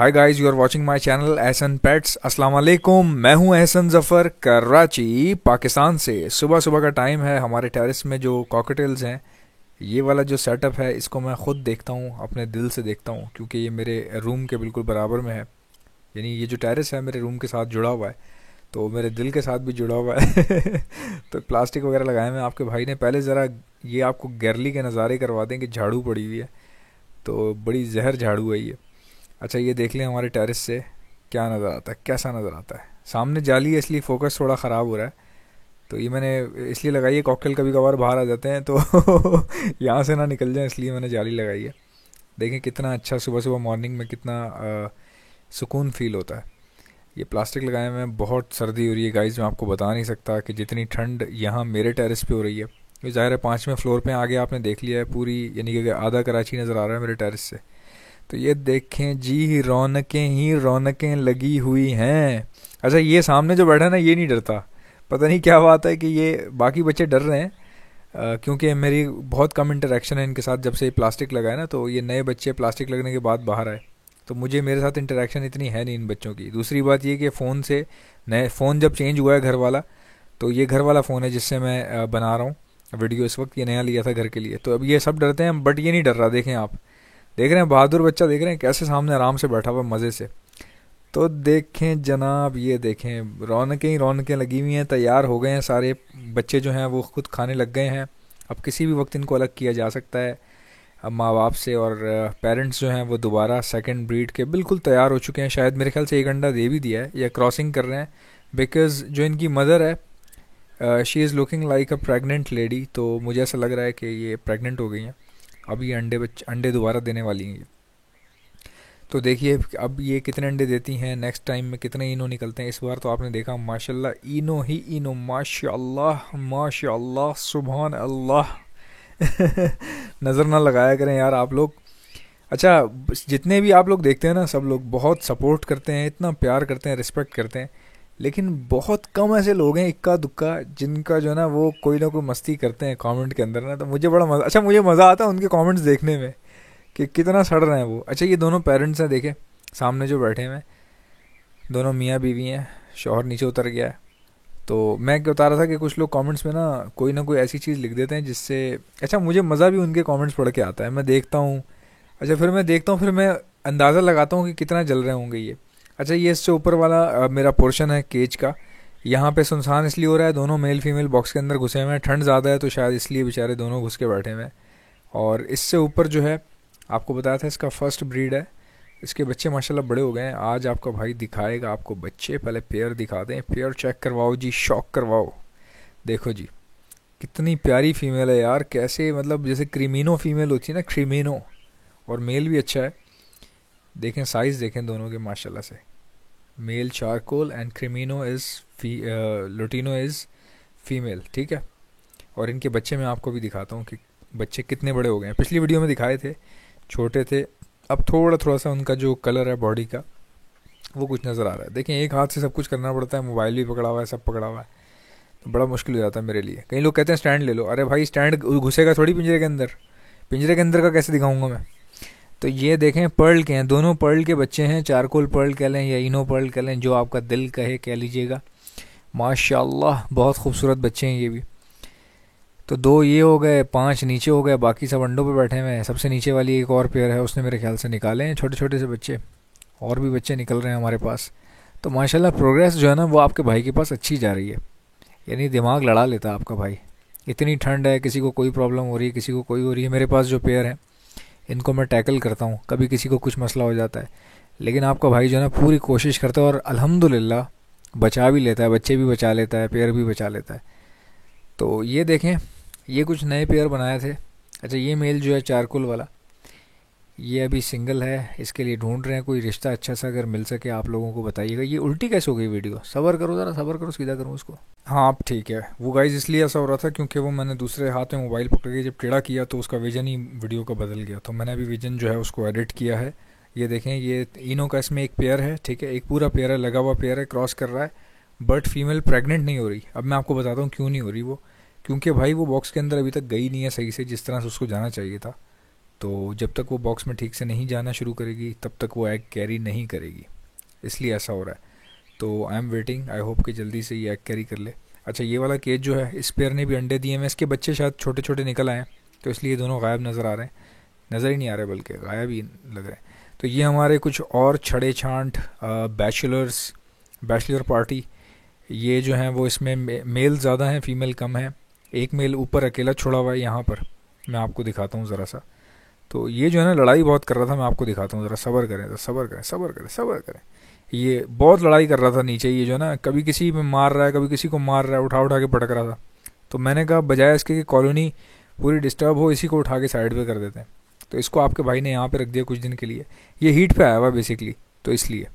Hi guys, you are watching my channel Ehsan pets. अस्सलाम वालेकुम, मैं हूं एहसन जफ़र, कराची पाकिस्तान से। सुबह सुबह का टाइम है। हमारे टेरेस में जो कॉकटेल्स हैं, ये वाला जो सेटअप है, इसको मैं ख़ुद देखता हूँ, अपने दिल से देखता हूँ, क्योंकि ये मेरे रूम के बिल्कुल बराबर में है। यानी ये जो टेरेस है मेरे रूम के साथ जुड़ा हुआ है, तो मेरे दिल के साथ भी जुड़ा हुआ है। तो प्लास्टिक वगैरह लगाए हुए हैं आपके भाई ने। पहले ज़रा ये आपको गैरली के नज़ारे करवा दें कि झाड़ू पड़ी हुई है, तो बड़ी जहर झाड़ू है ये। अच्छा, ये देख लें हमारे टेरेस से क्या नज़र आता है, कैसा नज़र आता है। सामने जाली है, इसलिए फ़ोकस थोड़ा ख़राब हो रहा है। तो ये मैंने इसलिए लगाई है, कॉकटेल कभी कभार बाहर आ जाते हैं तो यहाँ से ना निकल जाए, इसलिए मैंने जाली लगाई है। देखें कितना अच्छा सुबह सुबह मॉर्निंग में कितना सुकून फ़ील होता है। ये प्लास्टिक लगाए हुए हैं, बहुत सर्दी हो रही है गाइस। मैं आपको बता नहीं सकता कि जितनी ठंड यहाँ मेरे टेरेस पे हो रही है। ये ज़ाहिर है 5वें फ्लोर पे आगे आपने देख लिया है पूरी, यानी कि आधा कराची नज़र आ रहा है मेरे टेरेस से। तो ये देखें जी, रौनकें ही रौनकें लगी हुई हैं। अच्छा, ये सामने जो बैठा है ना, ये नहीं डरता। पता नहीं क्या बात है कि ये बाकी बच्चे डर रहे हैं, क्योंकि मेरी बहुत कम इंटरेक्शन है इनके साथ। जब से प्लास्टिक लगा है ना, तो ये नए बच्चे प्लास्टिक लगने के बाद बाहर आए, तो मुझे मेरे साथ इंटरेक्शन इतनी है नहीं इन बच्चों की। दूसरी बात ये कि फ़ोन से, नए फ़ोन जब चेंज हुआ है घर वाला, तो ये घर वाला फ़ोन है जिससे मैं बना रहा हूँ वीडियो इस वक्त। ये नया लिया था घर के लिए, तो अब ये सब डरते हैं, बट ये नहीं डर रहा। देखें आप, देख रहे हैं बहादुर बच्चा, देख रहे हैं कैसे सामने आराम से बैठा हुआ मज़े से। तो देखें जनाब, ये देखें रौनकें ही रौनकें लगी हुई हैं। तैयार हो गए हैं सारे बच्चे जो हैं, वो खुद खाने लग गए हैं। अब किसी भी वक्त इनको अलग किया जा सकता है अब माँ बाप से। और पेरेंट्स जो हैं वो दोबारा सेकंड ब्रीड के बिल्कुल तैयार हो चुके हैं। शायद मेरे ख्याल से एक अंडा दे भी दिया है या क्रॉसिंग कर रहे हैं, बिकॉज़ जो इनकी मदर है, she is looking like a pregnant lady. तो मुझे ऐसा लग रहा है कि ये प्रेग्नेंट हो गई हैं। अब ये अंडे दोबारा देने वाली हैं ये। तो देखिए अब ये कितने अंडे देती हैं, नेक्स्ट टाइम में कितने इनो निकलते हैं। इस बार तो आपने देखा माशाल्लाह, इनो ही इनो, माशाल्लाह माशाल्लाह, सुभान अल्लाह। नज़र ना लगाया करें यार आप लोग। अच्छा, जितने भी आप लोग देखते हैं ना, सब लोग बहुत सपोर्ट करते हैं, इतना प्यार करते हैं, रिस्पेक्ट करते हैं। लेकिन बहुत कम ऐसे लोग हैं, इक्का दुक्का, जिनका जो है ना वो कोई ना कोई मस्ती करते हैं कमेंट के अंदर ना। तो मुझे बड़ा मज़ा, अच्छा मुझे मज़ा आता है उनके कमेंट्स देखने में कि कितना सड़ रहे हैं वो। अच्छा, ये दोनों पेरेंट्स हैं, देखे सामने जो बैठे हुए हैं, दोनों मियाँ बीवी हैं। शौहर नीचे उतर गया है। तो मैं क्या बता रहा था कि कुछ लोग कमेंट्स में ना कोई ऐसी चीज़ लिख देते हैं जिससे, अच्छा मुझे मज़ा भी उनके कमेंट्स पढ़ के आता है। मैं देखता हूँ, अच्छा फिर मैं देखता हूँ, फिर मैं अंदाज़ा लगाता हूँ कि कितना जल रहे होंगे ये। अच्छा, ये इससे ऊपर वाला मेरा पोर्शन है केज का। यहाँ पे सुनसान इसलिए हो रहा है, दोनों मेल फीमेल बॉक्स के अंदर घुसे हुए हैं। ठंड ज़्यादा है तो शायद इसलिए बेचारे दोनों घुस के बैठे हुए हैं। और इससे ऊपर जो है, आपको बताया था इसका फर्स्ट ब्रीड है। इसके बच्चे माशाल्लाह बड़े हो गए हैं। आज आपका भाई दिखाएगा आपको बच्चे। पहले पेयर दिखा दें, पेयर चेक करवाओ जी, शॉक करवाओ। देखो जी, कितनी प्यारी फीमेल है यार। कैसे, मतलब जैसे क्रीमिनो फीमेल होती है ना, क्रीमिनो। और मेल भी अच्छा है। देखें साइज़ देखें दोनों के माशाल्लाह से। Male charcoal and creamino is lutino is female, ठीक है। और इनके बच्चे मैं आपको भी दिखाता हूँ कि बच्चे कितने बड़े हो गए हैं। पिछली वीडियो में दिखाए थे छोटे थे, अब थोड़ा थोड़ा सा उनका जो कलर है बॉडी का, वो कुछ नज़र आ रहा है। देखें एक हाथ से सब कुछ करना पड़ता है, मोबाइल भी पकड़ा हुआ है, सब पकड़ा हुआ है, तो बड़ा मुश्किल हो जाता है मेरे लिए। कई लोग कहते हैं स्टैंड ले लो। अरे भाई, स्टैंड घुसेगा थोड़ी पिंजरे के अंदर, पिंजरे के अंदर का कैसे दिखाऊंगा मैं। तो ये देखें पर्ल के हैं, दोनों पर्ल के बच्चे हैं। चारकोल पर्ल कह लें या इनो पर्ल कह लें, जो आपका दिल कहे कह लीजिएगा। माशाल्लाह बहुत खूबसूरत बच्चे हैं ये भी। तो दो ये हो गए, 5 नीचे हो गए, बाकी सब अंडों पे बैठे हुए हैं। सबसे नीचे वाली एक और पेयर है, उसने मेरे ख्याल से निकाले हैं छोटे छोटे से बच्चे। और भी बच्चे निकल रहे हैं हमारे पास। तो माशाल्लाह प्रोग्रेस जो है ना, वो आपके भाई के पास अच्छी जा रही है। यानी दिमाग लड़ा लेता है आपका भाई। इतनी ठंड है, किसी को कोई प्रॉब्लम हो रही है, किसी को कोई हो रही है। मेरे पास जो पेयर है, इनको मैं टैकल करता हूँ। कभी किसी को कुछ मसला हो जाता है, लेकिन आपका भाई जो है ना पूरी कोशिश करता है, और अल्हम्दुलिल्लाह बचा भी लेता है, बच्चे भी बचा लेता है, पेयर भी बचा लेता है। तो ये देखें, ये कुछ नए पेयर बनाए थे। अच्छा, ये मेल जो है चारकोल वाला, ये अभी सिंगल है। इसके लिए ढूंढ रहे हैं कोई रिश्ता अच्छा सा, अगर मिल सके आप लोगों को बताइएगा। ये उल्टी कैसे हो गई वीडियो, सब्र करो ज़रा, सब्र करो, सीधा करूँ उसको। हाँ अब ठीक है। वो गाइज इसलिए ऐसा हो रहा था क्योंकि वो मैंने दूसरे हाथ में मोबाइल पकड़ के जब टेढ़ा किया, तो उसका विजन ही वीडियो का बदल गया। तो मैंने अभी विजन जो है उसको एडिट किया है। ये देखें, ये इनो का इसमें एक पेयर है, ठीक है, एक पूरा पेयर है, लगा हुआ पेयर है, क्रॉस कर रहा है। बट फीमेल प्रेग्नेंट नहीं हो रही। अब मैं आपको बताता हूँ क्यों नहीं हो रही वो। क्योंकि भाई वो बॉक्स के अंदर अभी तक गई नहीं है सही से, जिस तरह से उसको जाना चाहिए था। तो जब तक वो बॉक्स में ठीक से नहीं जाना शुरू करेगी तब तक वो एग कैरी नहीं करेगी, इसलिए ऐसा हो रहा है। तो I am waiting, I hope कि जल्दी से ये एग कैरी कर ले। अच्छा, ये वाला केज जो है, इस पेयर ने भी अंडे दिए हैं, इसके बच्चे शायद छोटे छोटे निकल आए हैं, तो इसलिए ये दोनों गायब नज़र आ रहे हैं, नज़र ही नहीं आ रहे बल्कि गायब ही लग रहे हैं। तो ये हमारे कुछ और छड़े छांट बैचलर पार्टी, ये जो हैं वो इसमें मेल ज़्यादा हैं, फीमेल कम है। एक मेल ऊपर अकेला छोड़ा हुआ है यहाँ पर, मैं आपको दिखाता हूँ ज़रा सा। तो ये जो है ना लड़ाई बहुत कर रहा था, मैं आपको दिखाता हूँ ज़रा, सब्र करें, तो सब्र करें, सब्र करें, सब्र करें। ये बहुत लड़ाई कर रहा था नीचे, ये जो है ना कभी किसी में मार रहा है, कभी किसी को मार रहा है, उठा उठा के पटक रहा था। तो मैंने कहा बजाय इसके कि कॉलोनी पूरी डिस्टर्ब हो, इसी को उठा के साइड पे कर देते हैं। तो इसको आपके भाई ने यहाँ पे रख दिया कुछ दिन के लिए, ये हीट पे आया हुआ बेसिकली, तो इसलिए